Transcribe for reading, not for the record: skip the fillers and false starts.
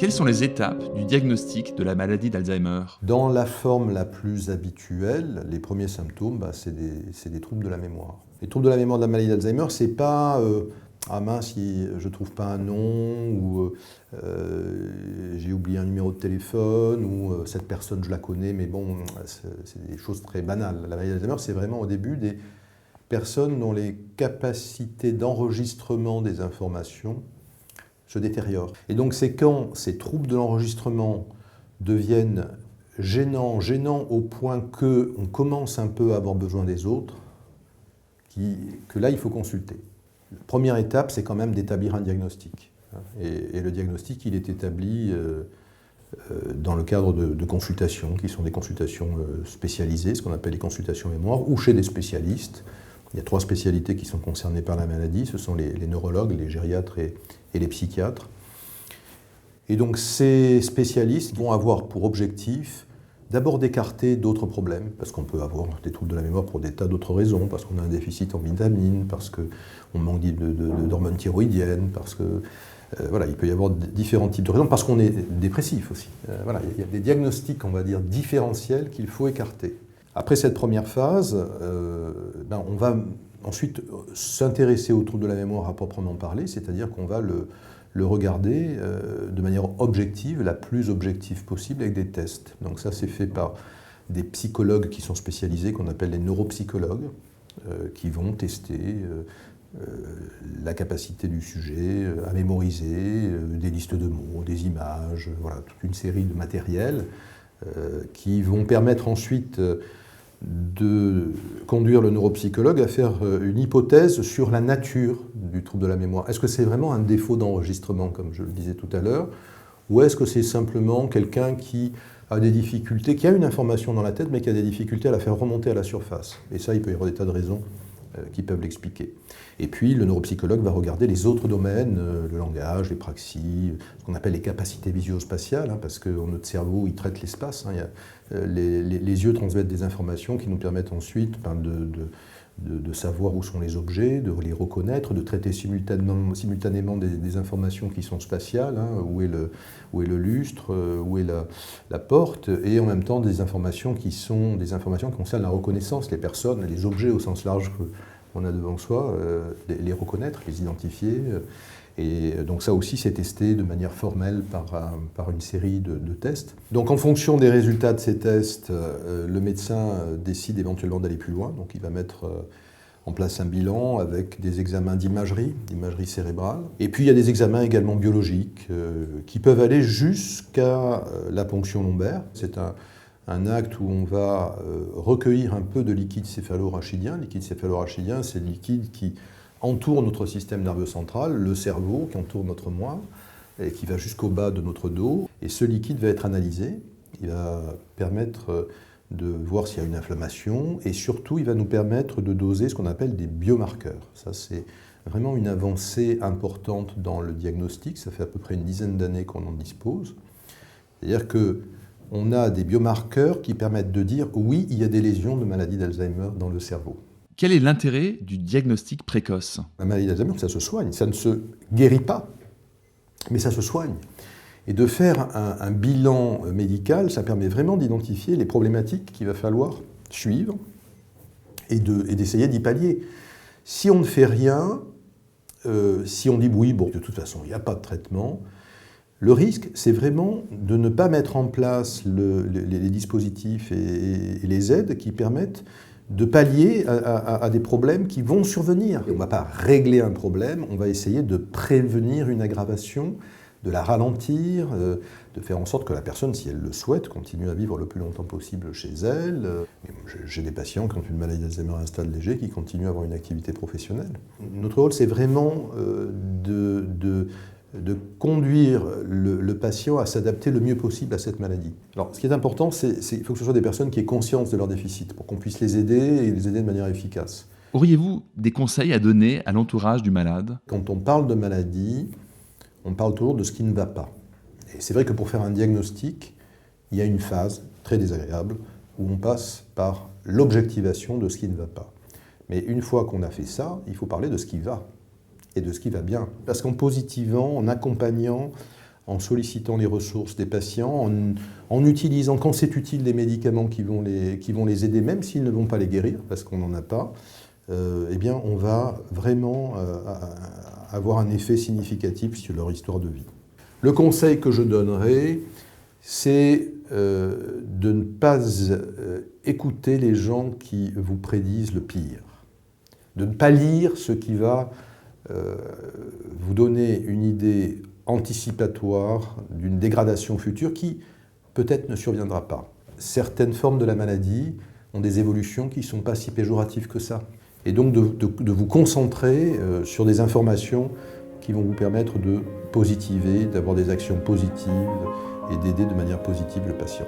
Quelles sont les étapes du diagnostic de la maladie d'Alzheimer? Dans la forme la plus habituelle, les premiers symptômes, c'est des troubles de la mémoire. Les troubles de la mémoire de la maladie d'Alzheimer, c'est pas ah mince, je trouve pas un nom, ou j'ai oublié un numéro de téléphone, ou cette personne je la connais, mais bon, c'est des choses très banales. La maladie d'Alzheimer, c'est vraiment au début des personnes dont les capacités d'enregistrement des informations se détériorent. Et donc c'est quand ces troubles de l'enregistrement deviennent gênants au point qu'on commence un peu à avoir besoin des autres, que là il faut consulter. La première étape, c'est quand même d'établir un diagnostic. Et le diagnostic, il est établi dans le cadre de consultations, qui sont des consultations spécialisées, ce qu'on appelle les consultations mémoire, ou chez des spécialistes. Il y a 3 spécialités qui sont concernées par la maladie, ce sont les neurologues, les gériatres et les psychiatres. Et donc ces spécialistes vont avoir pour objectif d'abord d'écarter d'autres problèmes, parce qu'on peut avoir des troubles de la mémoire pour des tas d'autres raisons, parce qu'on a un déficit en vitamines, parce qu'on manque d'hormones thyroïdiennes, parce que voilà, il peut y avoir différents types de raisons, parce qu'on est dépressif aussi. Voilà, il y a des diagnostics, on va dire, différentiels qu'il faut écarter. Après cette première phase, on va ensuite s'intéresser aux troubles de la mémoire à proprement parler, c'est-à-dire qu'on va le regarder de manière objective, la plus objective possible, avec des tests. Donc ça, c'est fait par des psychologues qui sont spécialisés, qu'on appelle les neuropsychologues, qui vont tester la capacité du sujet à mémoriser des listes de mots, des images, voilà, toute une série de matériels qui vont permettre ensuite de conduire le neuropsychologue à faire une hypothèse sur la nature du trouble de la mémoire. Est-ce que c'est vraiment un défaut d'enregistrement, comme je le disais tout à l'heure, ou est-ce que c'est simplement quelqu'un qui a des difficultés, qui a une information dans la tête, mais qui a des difficultés à la faire remonter à la surface? Et ça, il peut y avoir des tas de raisons qui peuvent l'expliquer. Et puis, le neuropsychologue va regarder les autres domaines, le langage, les praxies, ce qu'on appelle les capacités visuospatiales, parce que notre cerveau, il traite l'espace. Les yeux transmettent des informations qui nous permettent ensuite de savoir où sont les objets, de les reconnaître, de traiter simultanément des informations qui sont spatiales, où est le lustre, où est la porte, et en même temps des informations qui sont des informations qui concernent la reconnaissance, les personnes, les objets au sens large qu'on a devant soi, les reconnaître, les identifier. Et donc ça aussi, c'est testé de manière formelle par une série de tests. Donc en fonction des résultats de ces tests, le médecin décide éventuellement d'aller plus loin. Donc il va mettre en place un bilan avec des examens d'imagerie cérébrale. Et puis il y a des examens également biologiques qui peuvent aller jusqu'à la ponction lombaire. C'est un acte où on va recueillir un peu de liquide céphalo-rachidien. Le liquide céphalo-rachidien, c'est le liquide qui entoure notre système nerveux central, le cerveau qui entoure notre moi, et qui va jusqu'au bas de notre dos. Et ce liquide va être analysé, il va permettre de voir s'il y a une inflammation, et surtout il va nous permettre de doser ce qu'on appelle des biomarqueurs. Ça, c'est vraiment une avancée importante dans le diagnostic, ça fait à peu près une dizaine d'années qu'on en dispose. C'est-à-dire qu'on a des biomarqueurs qui permettent de dire oui, il y a des lésions de maladie d'Alzheimer dans le cerveau. Quel est l'intérêt du diagnostic précoce? La maladie d'Alzheimer, ça se soigne, ça ne se guérit pas, mais ça se soigne. Et de faire un bilan médical, ça permet vraiment d'identifier les problématiques qu'il va falloir suivre et d'essayer d'y pallier. Si on ne fait rien, si on dit oui, bon, de toute façon, il n'y a pas de traitement, le risque, c'est vraiment de ne pas mettre en place les dispositifs et les aides qui permettent de pallier à des problèmes qui vont survenir. Et on ne va pas régler un problème, on va essayer de prévenir une aggravation, de la ralentir, de faire en sorte que la personne, si elle le souhaite, continue à vivre le plus longtemps possible chez elle. J'ai des patients qui ont une maladie d'Alzheimer à un stade léger qui continuent à avoir une activité professionnelle. Notre rôle, c'est vraiment de conduire le patient à s'adapter le mieux possible à cette maladie. Alors, ce qui est important, c'est qu'il faut que ce soit des personnes qui aient conscience de leurs déficits pour qu'on puisse les aider et les aider de manière efficace. Auriez-vous des conseils à donner à l'entourage du malade? Quand on parle de maladie, on parle toujours de ce qui ne va pas. Et c'est vrai que pour faire un diagnostic, il y a une phase très désagréable où on passe par l'objectivation de ce qui ne va pas. Mais une fois qu'on a fait ça, il faut parler de ce qui va et de ce qui va bien. Parce qu'en positivant, en accompagnant, en sollicitant les ressources des patients, en utilisant, quand c'est utile, des médicaments qui vont les aider, même s'ils ne vont pas les guérir, parce qu'on n'en a pas, eh bien, on va vraiment avoir un effet significatif sur leur histoire de vie. Le conseil que je donnerai, c'est de ne pas écouter les gens qui vous prédisent le pire, de ne pas lire ce qui va vous donner une idée anticipatoire d'une dégradation future qui peut-être ne surviendra pas. Certaines formes de la maladie ont des évolutions qui ne sont pas si péjoratives que ça. Et donc de vous concentrer sur des informations qui vont vous permettre de positiver, d'avoir des actions positives et d'aider de manière positive le patient.